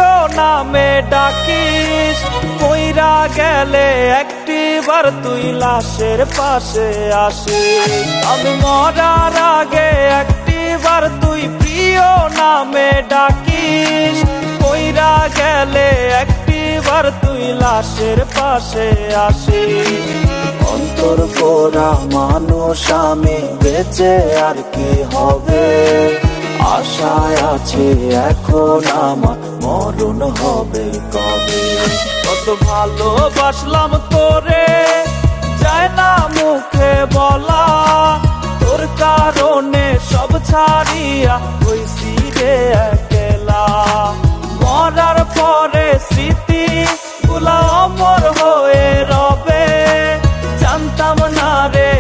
প্রিয় নামে ডাকিস, কইরা গেলে একটিবার তুই লাশের পাশে আসিস। আমি মরার আগে একটিবার তুই প্রিয় নামে ডাকিস, কইরা গেলে একটিবার তুই লাশের পাশে আসিস। অন্তর পোড়া মানুষ আমি, বেঁচে আর কি হবে, আশায় আছে এখন আমার মরণ হবে কবে। কত ভালোবাসলাম তোরে, যায় না মুখে বলা, তোর কারণে সব ছাড়িয়া হইছি রে একলা। মরার পরে স্মৃতি গুলা অমর হয়ে রবে, জানতাম না রে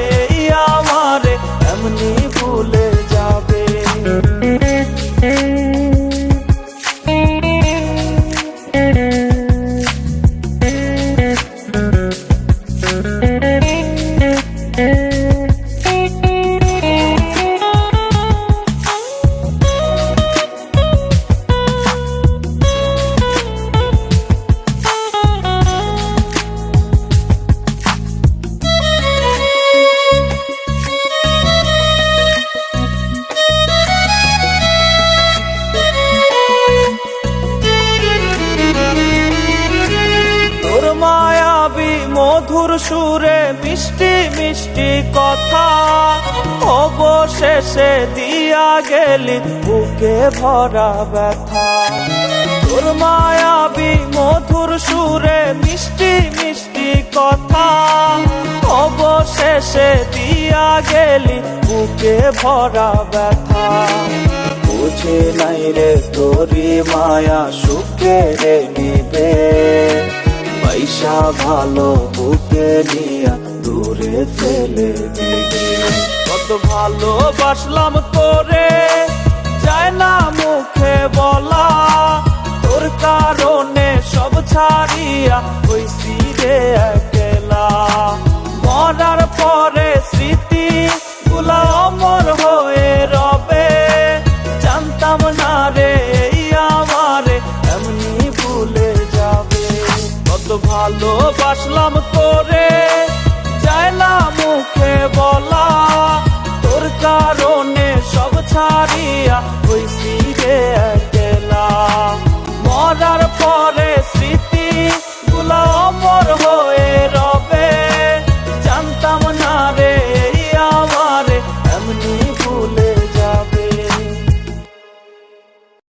আমারে এমনি ভুলে যাবে। মায়াবী মধুর সুরে মিষ্টি মিষ্টি কথা, অবশেষে দিয়া গেলি বুকে ভরা ব্যথা। তোর মায়াবী মধুর সুরে মিষ্টি মিষ্টি কথা, অবশেষে দিয়া গেলি বুকে ভরা ব্যথা। বুঝে নাই রে তোরি মায়া সুখে রে নিবে, পয়সা ভালো বুকে নিয়া দূরে ফেলে দিবে। কত ভালোবাসলাম তোরে, যায় না মুখে বলা, তোর কারণে সব ছাড়িয়া হইছি রে একলা। মরার পরে স্মৃতি গুলা অমর হয়ে রবে, জানতাম না রে আমারে এমনি ভুলে যাবে। কত ভালোবাসলাম তোরে, যায় না মুখে বলা,